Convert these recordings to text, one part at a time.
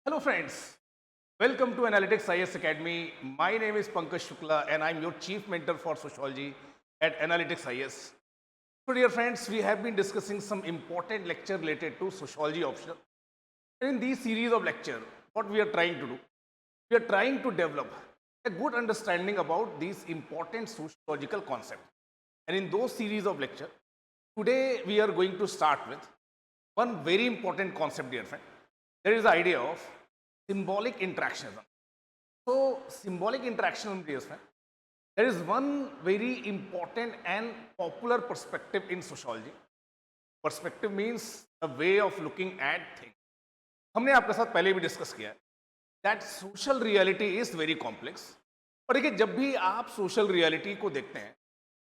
Hello friends, welcome to Analytics IS Academy. My name is Pankaj Shukla and I'm your Chief Mentor for Sociology at Analytics IS. So dear friends, we have been discussing some important lecture related to Sociology optional. And in this series of lecture, what we are trying to do, we are trying to develop a good understanding about these important sociological concepts. And in those series of lecture, today we are going to start with one very important concept, dear friend. There is the idea of symbolic interactionism. So, symbolic interactionism, dear friend, there is one very important and popular perspective in sociology. Perspective means a way of looking at things. हमने आपके साथ पहले भी discuss किया है that social reality is very complex. और देखिए, जब भी आप सोशल रियलिटी को देखते हैं,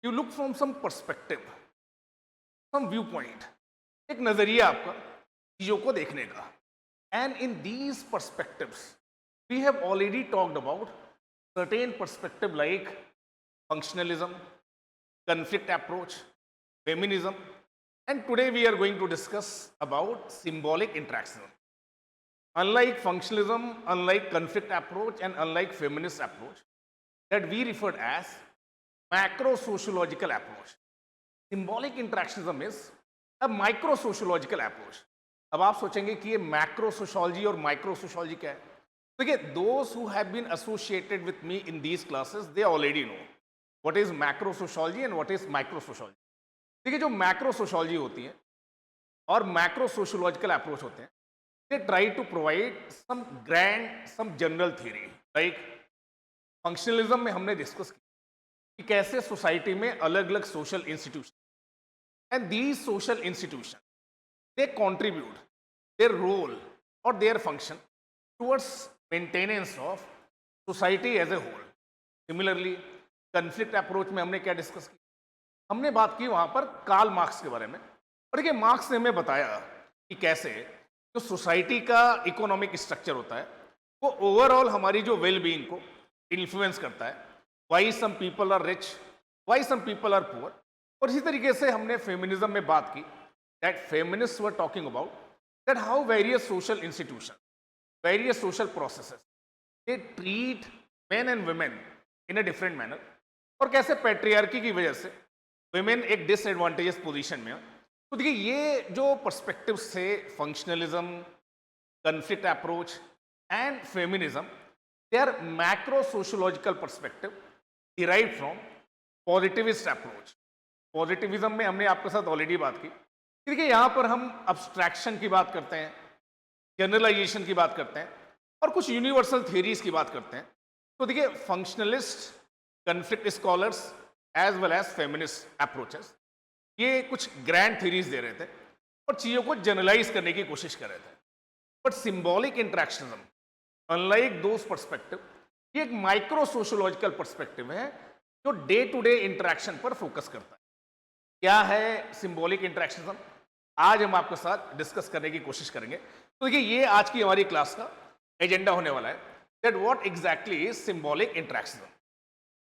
you look from some perspective, some viewpoint, एक नजरिया आपका चीजों को देखने का। And in these perspectives we have already talked about certain perspective like functionalism, conflict approach, feminism, and today we are going to discuss about symbolic interactionism. Unlike functionalism, unlike conflict approach, and unlike feminist approach that we referred as macro sociological approach, symbolic interactionism is a micro sociological approach. अब आप सोचेंगे कि ये macro sociology और micro sociology क्या है? देखिए, those who have been associated with me in these classes they already know what is macro sociology and what is micro sociology. देखिए, जो मैक्रो सोशोलॉजी होती है और मैक्रो सोशोलॉजिकल अप्रोच होते हैं, they try to provide some grand, some general theory. Like functionalism में हमने discuss किया कि कैसे सोसाइटी में अलग अलग social institution and these social institution they contribute their role और their function towards maintenance of society as a whole. Similarly conflict approach में हमने क्या डिस्कस किया? हमने बात की वहां पर कार्ल मार्क्स के बारे में। और देखिए, मार्क्स ने हमें बताया कि कैसे जो सोसाइटी का इकोनॉमिक स्ट्रक्चर होता है वो ओवरऑल हमारी जो वेल बीइंग को इन्फ्लुएंस करता है। Why some people are rich, why some people are poor. और इसी तरीके से हमने फेमिनिज्म में बात की that feminists were talking about that how various social institution, various social processes they treat men and women in a different manner, और कैसे पैट्रियार्की की वजह से वुमेन एक डिसएडवांटेजेस पोजीशन में है। तो देखिए, ये जो पर्सपेक्टिव से functionalism, conflict approach and feminism, they are macro sociological perspective derive from positivist approach. Positivism में हमने आपके साथ ऑलरेडी बात की। देखिए, यहाँ पर हम अब्स्ट्रैक्शन की बात करते हैं, जनरलाइजेशन की बात करते हैं और कुछ यूनिवर्सल थियरीज की बात करते हैं। तो देखिए, functionalist, conflict scholars as well as feminist approaches, ये कुछ ग्रैंड थ्योरीज दे रहे थे और चीज़ों को जनरलाइज करने की कोशिश कर रहे थे। But symbolic interactionism, unlike those perspective, ये एक माइक्रो सोशोलॉजिकल पर्सपेक्टिव है जो डे टू डे इंटरेक्शन पर फोकस करता है। क्या है सिंबॉलिक इंटरेक्शनिज्म? आज हम आपके साथ डिस्कस करने की कोशिश करेंगे। तो देखिए, ये आज की हमारी क्लास का एजेंडा होने वाला है that what exactly is symbolic interactionism.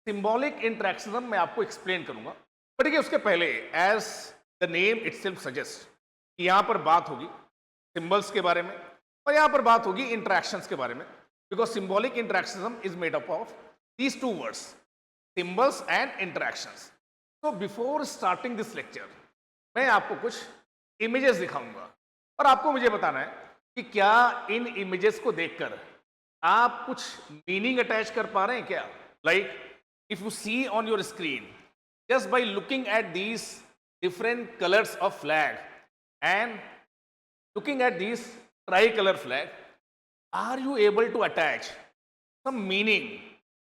Symbolic interactionism मैं आपको एक्सप्लेन करूंगा, पर देखिए उसके पहले as the name itself suggest कि यहां पर बात होगी सिंबल्स के बारे में और यहां पर बात होगी इंटरेक्शंस के बारे में, because symbolic interactionism is made up of these two words, symbols and interactions. तो बिफोर स्टार्टिंग दिस लेक्चर मैं आपको कुछ इमेजेस दिखाऊंगा और आपको मुझे बताना है कि क्या इन इमेजेस को देखकर आप कुछ मीनिंग अटैच कर पा रहे हैं क्या? Like if you see on your screen, just by looking at these different colors of flag and looking at these tricolor flag, are you able to attach some meaning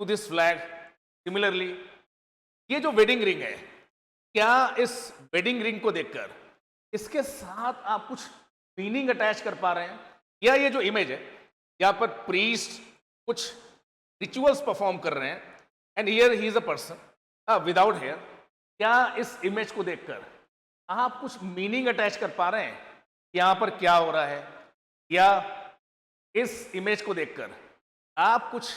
to this flag? Similarly, ये जो wedding ring है, क्या इस wedding ring को देखकर इसके साथ आप कुछ मीनिंग अटैच कर पा रहे हैं? या ये जो इमेज है, यहाँ पर प्रीस्ट कुछ रिचुअल्स परफॉर्म कर रहे हैं and here he is a person without hair, क्या इस इमेज को देखकर आप कुछ मीनिंग अटैच कर पा रहे हैं यहां पर क्या हो रहा है? या इस इमेज को देखकर आप कुछ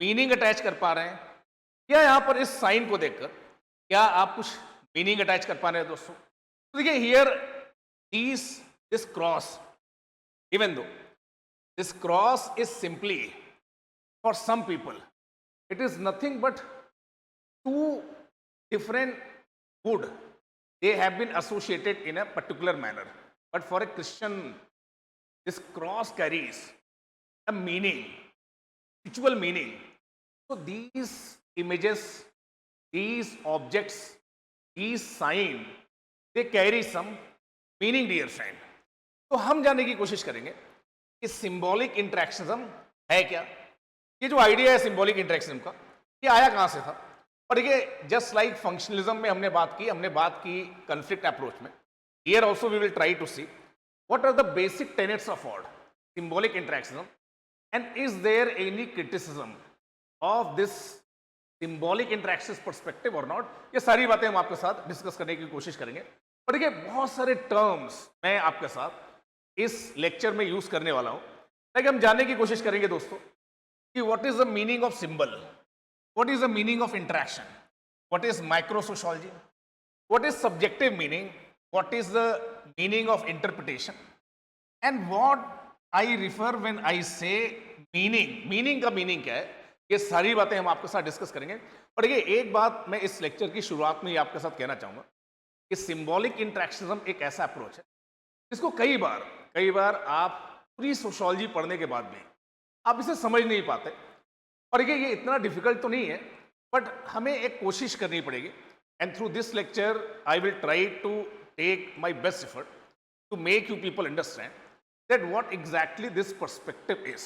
मीनिंग अटैच कर पा रहे हैं? या यहां पर इस साइन को देखकर क्या आप कुछ मीनिंग अटैच कर पा रहे हैं दोस्तों? तो देखिए, here this cross, even though This cross is simply, for some people, it is nothing but two different wood. They have been associated in a particular manner. But for a Christian, this cross carries a meaning, spiritual meaning. So these images, these objects, these sign, they carry some meaning, dear friend. तो हम जानने की कोशिश करेंगे कि symbolic interactionism है क्या, ये जो आइडिया है सिंबॉलिक इंटरेक्शनिज्म का, ये आया कहाँ से था। और ये जस्ट लाइक फंक्शनलिज्म में हमने बात की कॉन्फ्लिक्ट अप्रोच में, here also we will try to see what are the basic tenets of what symbolic interactionism, and is there any criticism of this symbolic interactionist perspective or not। ये सारी बातें हम आपके साथ डिस्कस करने की कोशिश करेंगे। और देखिए बहुत सारे टर्म्स मैं आपके साथ इस लेक्चर में यूज करने वाला हूं, ताकि हम जानने की कोशिश करेंगे दोस्तों कि what is the meaning of symbol, what is the meaning of interaction, what is micro sociology, what is subjective meaning, what is the meaning of interpretation, and what I refer when I say meaning का meaning क्या है, ये सारी बातें हम आपके साथ discuss करेंगे। और ये एक बात मैं इस लेक्चर की शुरुआत में ही आपके साथ कहना चाहूंगा कि सिंबॉलिक इंटरेक्शनिज्म एक ऐसा अप्रोच है जिसको कई बार आप पूरी सोशोलॉजी पढ़ने के बाद भी आप इसे समझ नहीं पाते। और ये इतना डिफिकल्ट तो नहीं है, बट हमें एक कोशिश करनी पड़ेगी। And through this lecture I will try to take my best effort to make you people understand that what exactly this perspective is,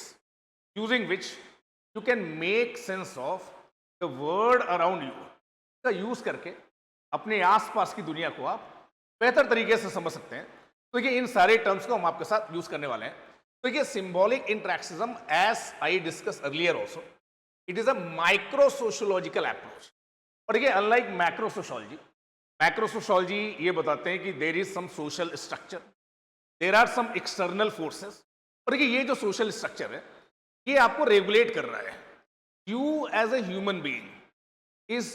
using which you can make sense of the world around you, का use करके अपने आसपास की दुनिया को आप बेहतर तरीके से समझ सकते हैं। तो ये इन सारे टर्म्स को हम आपके साथ यूज करने वाले हैं। तो ये symbolic interactionism, as I discuss earlier also, it is a micro sociological approach. और ये unlike macro sociology, macro sociology ये बताते हैं कि there is some social structure, there are some external forces. और ये जो सोशल स्ट्रक्चर है ये आपको रेगुलेट कर रहा है। You as a human being is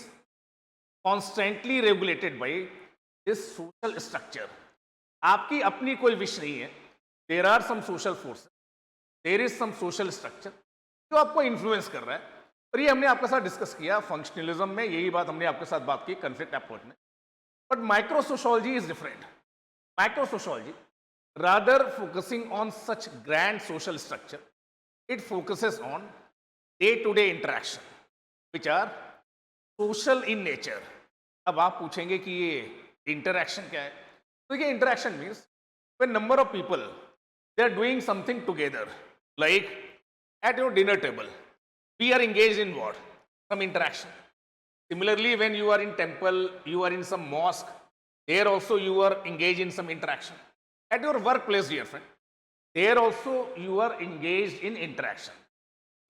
constantly regulated by this social structure. आपकी अपनी कोई विश नहीं है, there are some social forces, there is some social structure जो आपको इन्फ्लुएंस कर रहा है। और ये हमने आपके साथ डिस्कस किया फंक्शनलिज्म में, यही बात हमने आपके साथ बात की कॉन्फ्लिक्ट अप्रोच में। But micro-sociology is different. Micro-sociology, rather focusing on such grand social structure, it focuses on day-to-day interaction, which are social in nature. अब आप पूछेंगे कि ये interaction क्या है? तो ये interaction means when number of people they are doing something together, like at your dinner table, we are engaged in what? Some interaction. Similarly, when you are in temple, you are in some mosque, there also you are engaged in some interaction. At your workplace, dear friend, there also you are engaged in interaction.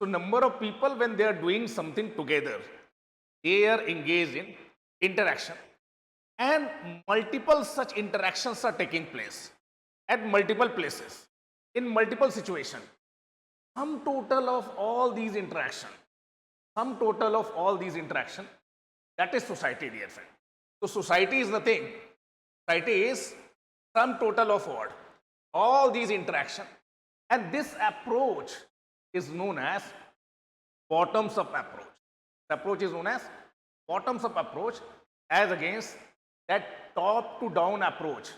So number of people, when they are doing something together, they are engaged in interaction. And multiple such interactions are taking place at multiple places, in multiple situations. Sum total of all these interactions, that is society, dear friend. So society is nothing. Society is sum total of what? All these interactions. And this approach is known as bottoms-up approach. The approach is known as bottoms-up approach, as against that top-to-down approach,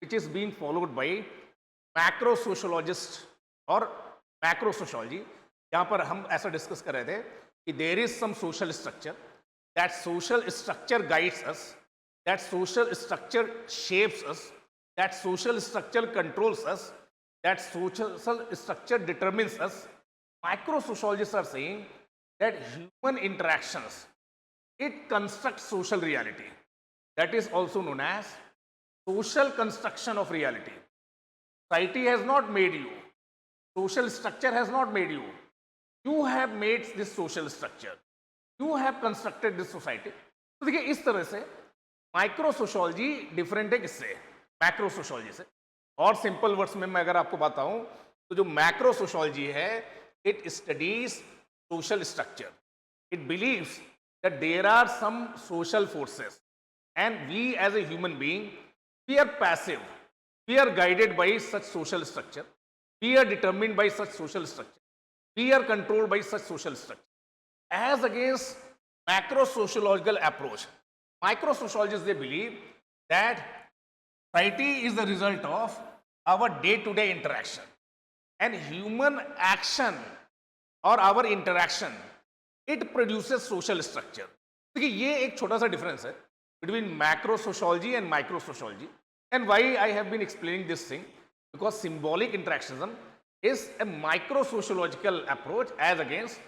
which is being followed by macro-sociologists or macro-sociology. यहाँ पर हम ऐसा discuss कर रहे थे कि there is some social structure, that social structure guides us, that social structure shapes us, that social structure controls us, that social structure determines us. Micro-sociologists are saying that human interactions, it constructs social reality. That is also known as social construction of reality. Society has not made you. Social structure has not made you. You have made this social structure. You have constructed this society. तो देखिए इस तरह से micro sociology different है किससे? Macro sociology से। और simple words में मैं अगर आपको बताऊं तो जो मैक्रो सोशियोलॉजी है, it studies social structure, it believes that there are some social forces and we as a human being, we are passive, we are guided by such social structure We are determined by such social structure. We are controlled by such social structure. As against macro sociological approach, micro sociologists they believe that society is the result of our day-to-day interaction, and human action or our interaction it produces social structure. देखिए ये एक छोटा सा difference है between macro sociology and micro sociology. And why I have been explaining this thing, because symbolic interactionism is a micro sociological approach as against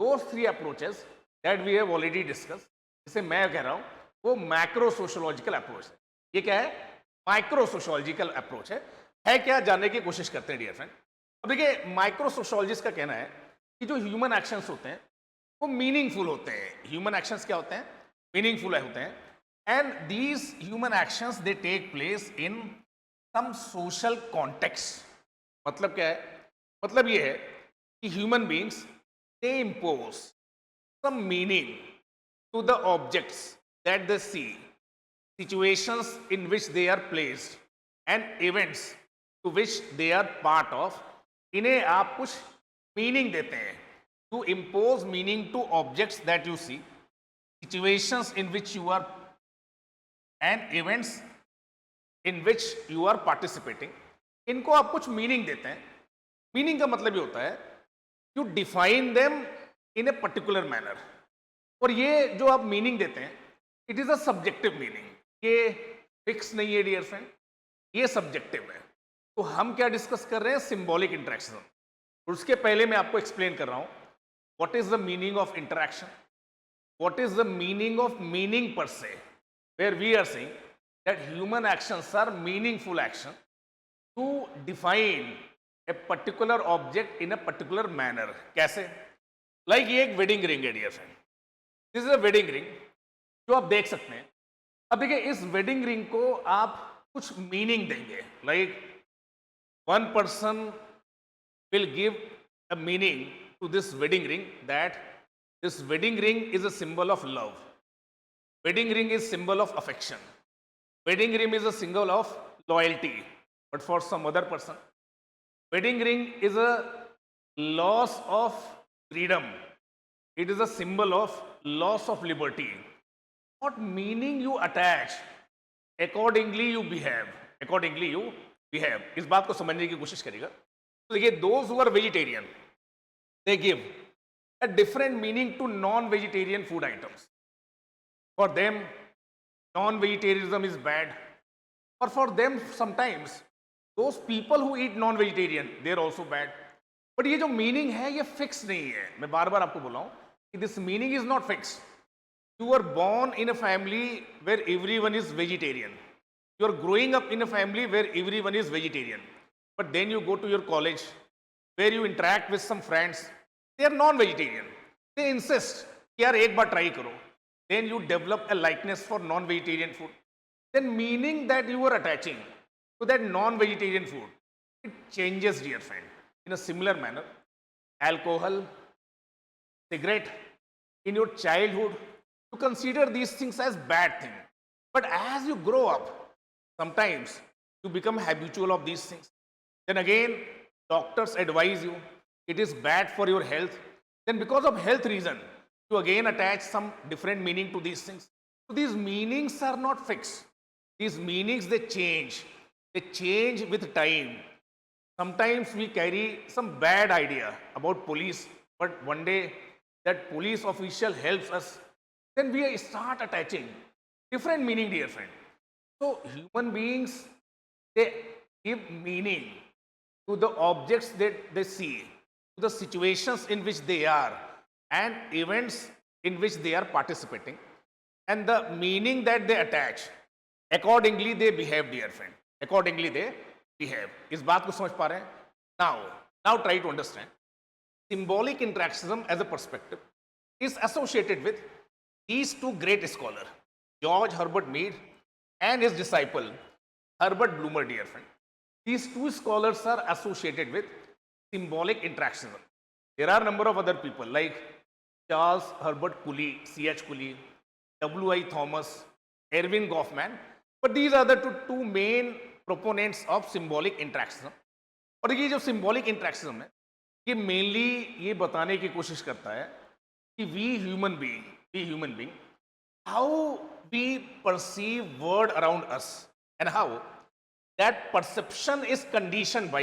those three approaches that we have already discussed. जिसे मैं कह रहा हूं वो macro sociological approach है. ये क्या है? माइक्रो सोशोलॉजिकल अप्रोच है क्या जानने की कोशिश करते हैं डियर फ्रेंड. अब देखिए माइक्रो सोशोलॉजिस्ट का कहना है कि जो ह्यूमन एक्शंस होते हैं वो मीनिंगफुल होते हैं. ह्यूमन एक्शंस क्या होते हैं? मीनिंगफुल होते हैं. And these human actions they take place in some social context. मतलब क्या है? मतलब ये है कि human beings they impose some meaning to the objects that they see, situations in which they are placed, and events to which they are part of. इन्हें आप कुछ मीनिंग देते हैं. to impose meaning to objects that you see, situations in which you are, and events in which you are participating. इनको आप कुछ meaning देते हैं. मीनिंग का मतलब ये होता है you define them in a particular manner. और ये जो आप मीनिंग देते हैं it is a subjective meaning. ये फिक्स नहीं है डियर फ्रेंड, ये सब्जेक्टिव है. तो हम क्या डिस्कस कर रहे हैं? Symbolic interaction. उसके पहले मैं आपको एक्सप्लेन कर रहा हूं what is the meaning of interaction, what is the meaning of meaning per se, where we are saying that human actions are meaningful action to define a particular object in a particular manner. कैसे? Like ये एक wedding ring है dear friend. This is a wedding ring जो आप देख सकते हैं. अब देखिए इस वेडिंग रिंग को आप कुछ मीनिंग देंगे. Like one person will give a meaning to this wedding ring that this wedding ring is a symbol of love. Wedding ring is symbol of affection. Wedding ring is a symbol of loyalty. But for some other person wedding ring is a loss of freedom. It is a symbol of loss of liberty. What meaning you attach, accordingly you behave. Accordingly you behave. इस बात को समझने की कोशिश करिएगा. तो देखिए those who are vegetarian, they give a different meaning to non-vegetarian food items. For them, non-vegetarianism is bad. Or for them sometimes those people who eat non-vegetarian, they are also bad. But ये जो meaning है ये fix नहीं है. मैं बार बार आपको बोल रहा हूं कि this meaning is not fix. You are born in a family where everyone is vegetarian. You are growing up in a family where everyone is vegetarian. But then you go to your college where you interact with some friends. They are non-vegetarian. They insist कि यार एक बार try करो. Then you develop a likeness for non-vegetarian food. Then meaning that you are attaching to that non-vegetarian food, it changes, dear friend. In a similar manner, alcohol, cigarette, in your childhood, you consider these things as bad thing. But as you grow up, sometimes you become habitual of these things. Then again, doctors advise you, it is bad for your health. Then because of health reason, you again attach some different meaning to these things. So these meanings are not fixed. These meanings, they change. They change with time. Sometimes we carry some bad idea about police, but one day that police official helps us, then we start attaching different meaning, dear friend. So human beings, they give meaning to the objects that they see, to the situations in which they are, and events in which they are participating, and the meaning that they attach, accordingly they behave, dear friend. Accordingly they behave. इस बात को समझ पा रहे हैं? Now try to understand. Symbolic interactionism as a perspective is associated with these two great scholars, George Herbert Mead and his disciple Herbert Blumer, dear friend. These two scholars are associated with symbolic interactionism. There are a number of other people like Charles Herbert Cooley, C.H. Cooley, W.I. Thomas, Erving Goffman. But these are the two main proponents of symbolic interactionism. और ये जो symbolic interaction है, ये mainly ये बताने की कोशिश करता है कि we human being how we perceive world around us and how that perception is conditioned by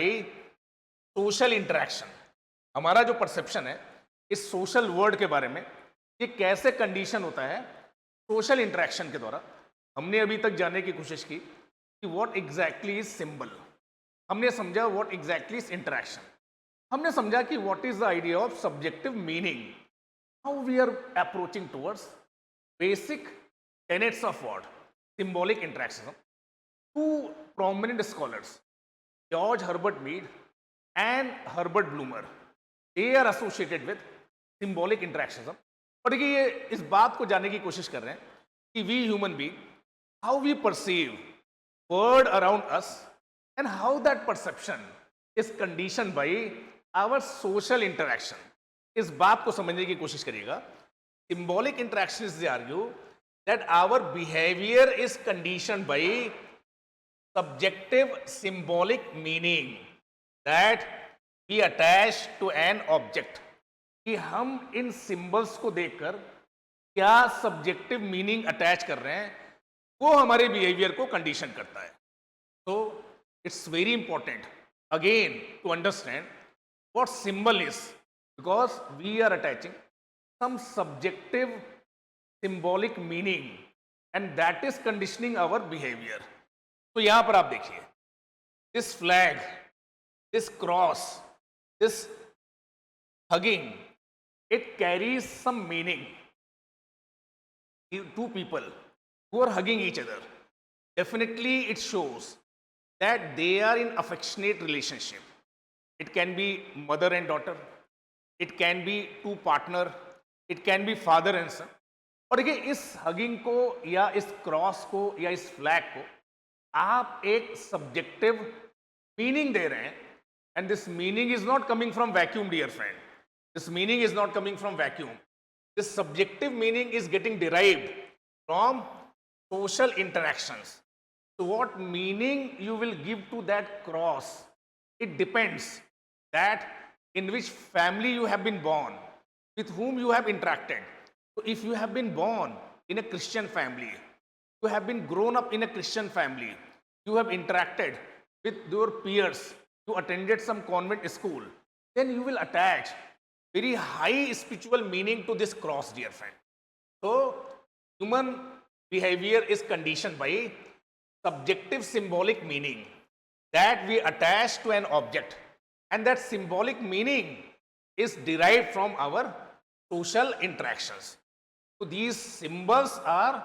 social interaction. हमारा जो परसेप्शन है इस सोशल वर्ल्ड के बारे में, ये कैसे कंडीशन होता है सोशल इंटरेक्शन के द्वारा। हमने अभी तक जानने की कोशिश की कि व्हाट एग्जैक्टली इज सिंबल, हमने समझा व्हाट एग्जैक्टली इज इंटरेक्शन, हमने समझा कि what is the idea of subjective meaning, how we are approaching towards basic tenets of what? Symbolic interaction. Two prominent scholars, George Herbert Mead and Herbert Blumer, they are associated with symbolic interactions. और देखिए ये इस बात को जानने की कोशिश कर रहे हैं कि we human being how we perceive world around us and how that perception is condition by our social interaction. इस बात को समझने की कोशिश करिएगा। Symbolic interactions, they argue that our behavior is conditioned by subjective symbolic meaning that we attach to an object. कि हम इन symbols को देखकर क्या सब्जेक्टिव मीनिंग अटैच कर रहे हैं, वो हमारे बिहेवियर को कंडीशन करता है। तो it's very important again to understand what symbol is, because we are attaching some subjective symbolic meaning and that is conditioning our behavior. तो यहां पर आप देखिए this flag, this cross, this hugging, it carries some meaning. Two people who are hugging each other, definitely it shows that they are in affectionate relationship. It can be mother and daughter, it can be two partner, it can be father and son. और देखिए इस hugging को या इस cross को या इस flag को आप एक सब्जेक्टिव मीनिंग दे रहे हैं and this meaning is not coming from vacuum dear friend, this meaning is not coming from vacuum, this subjective meaning is getting derived from social interactions. So what meaning you will give to that cross, it depends that in which family you have been born, with whom you have interacted. So if you have been born in a Christian family, you have been grown up in a Christian family, you have interacted with your peers, you attended some convent school, then you will attach very high spiritual meaning to this cross, dear friend. So human behavior is conditioned by subjective symbolic meaning that we attach to an object, and that symbolic meaning is derived from our social interactions. So these symbols are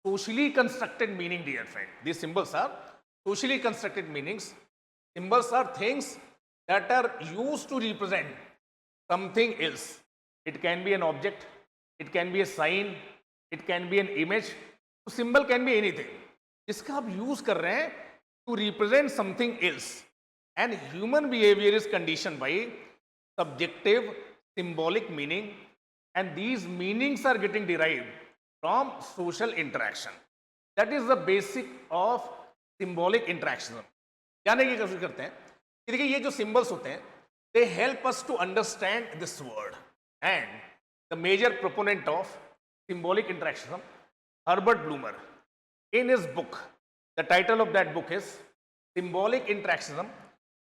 socially constructed meaning, dear friend. These symbols are socially constructed meanings. Symbols are things that are used to represent something else. It can be an object, it can be a sign, it can be an image. So symbol can be anything जिसका आप use कर रहे हैं to represent something else. And human behavior is conditioned by subjective symbolic meaning, and these meanings are getting derived from social interaction. That is the basic of symbolic interaction. जानने की कोशिश करते हैं कि देखिए ये जो symbols होते हैं, they help us to understand this world. And the major proponent of symbolic interaction, Herbert Blumer, in his book, the title of that book is Symbolic Interactionism,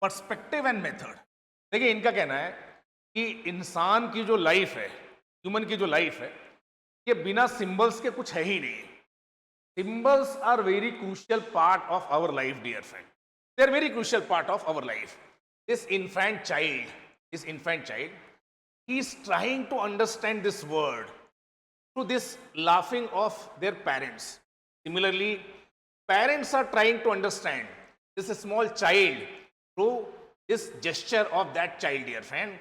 Perspective and Method. देखिए इनका कहना है कि इंसान की जो लाइफ है, human की जो लाइफ है, ये बिना सिंबल्स के कुछ है ही नहीं। Symbols are very crucial part of our life, dear friend, they are very crucial part of our life. This infant child, he is trying to understand this world through this laughing of their parents. Similarly, parents are trying to understand this small child through this gesture of that child, dear friend.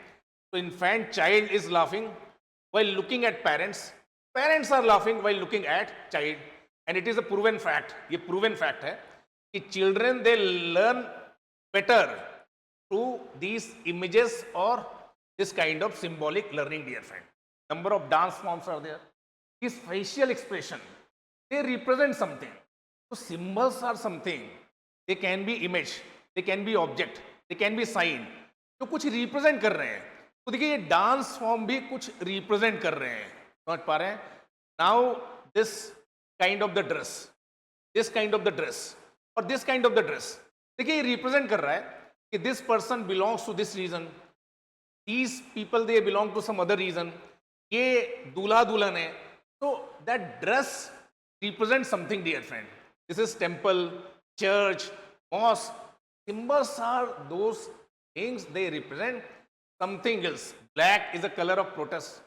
So infant child is laughing while looking at parents. Parents are laughing while looking at child. And it is a proven fact. ये proven fact है कि children, they learn better through these images or this kind of symbolic learning, dear friend. Number of dance forms are there. His facial expression, they represent something. So symbols are something. They can be image, they can be object, they can be sign, जो कुछ represent कर रहे हैं। तो देखिए ये dance form भी कुछ रिप्रेजेंट कर रहे हैं, समझ पा रहे हैं? Now this kind of the dress, this kind of the dress और this kind of the dress, देखिए ये रिप्रेजेंट कर रहा है कि this person belongs to this region, these people they belong to some other reason, ये दूल्हा दुल्हन है, so that dress represents something, dear friend. This is temple, church, mosque. Symbols are those things, they represent something else. Black is a color of protest,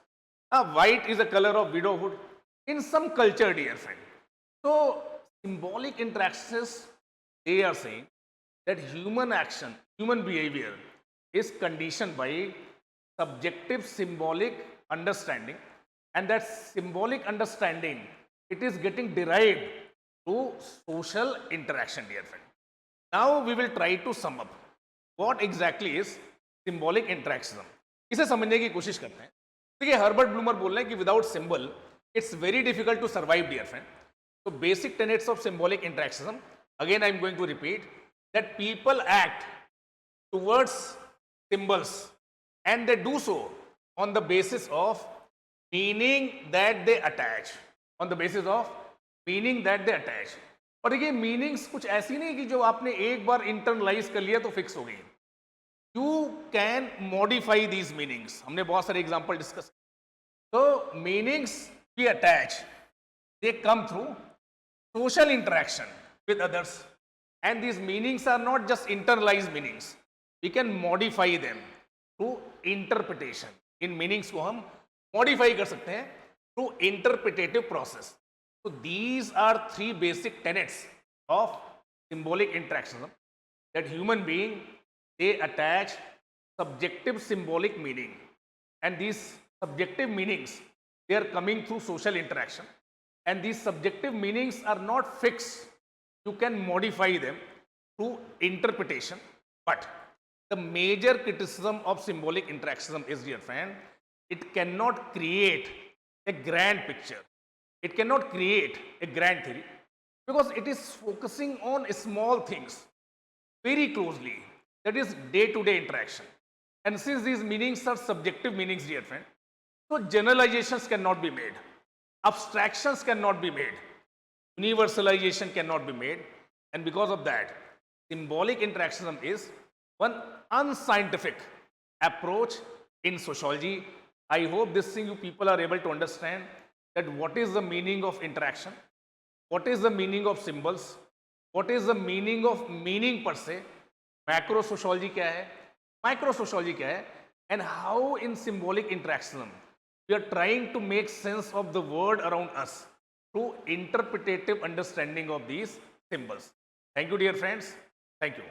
white is a color of widowhood in some culture, dear friend. So symbolic interactions, they are saying that human action, human behavior is conditioned by subjective symbolic understanding, and that symbolic understanding, it is getting derived through social interaction, dear friend. Now we will try to sum up what exactly is symbolic interactionism. इसे समझने की कोशिश करते हैं. देखिए Herbert bloomer बोल रहे हैं कि without symbol it's very difficult to survive, dear friend. So basic tenets of symbolic interactionism, again I am going to repeat, that people act towards symbols and they do so on the basis of meaning that they attach, on the basis of meaning that they attach. और देखिए meanings कुछ ऐसी नहीं कि जो आपने एक बार internalise कर लिया तो फिक्स हो गई. You can modify these meanings. हमने बहुत सारे एग्जांपल डिस्कस. तो meanings we attach, they come through social interaction with others, and these meanings are not just internalized meanings, we can modify them through interpretation. In meanings को हम modify कर सकते हैं through interpretative process. So these are three basic tenets of symbolic interactionism, that human being they attach subjective symbolic meaning, and these subjective meanings they are coming through social interaction, and these subjective meanings are not fixed, you can modify them through interpretation. But the major criticism of symbolic interactionism is, dear friend, it cannot create a grand picture, it cannot create a grand theory, because it is focusing on small things very closely, that is day-to-day interaction. And since these meanings are subjective meanings, dear friend, so generalizations cannot be made, abstractions cannot be made, universalization cannot be made, and because of that, symbolic interactionism is one unscientific approach in sociology. I hope this thing you people are able to understand, that what is the meaning of interaction, what is the meaning of symbols, what is the meaning of meaning per se, macro sociology क्या है, micro sociology क्या है, and how in symbolic interactionism we are trying to make sense of the world around us through interpretative understanding of these symbols. Thank you, dear friends. Thank you.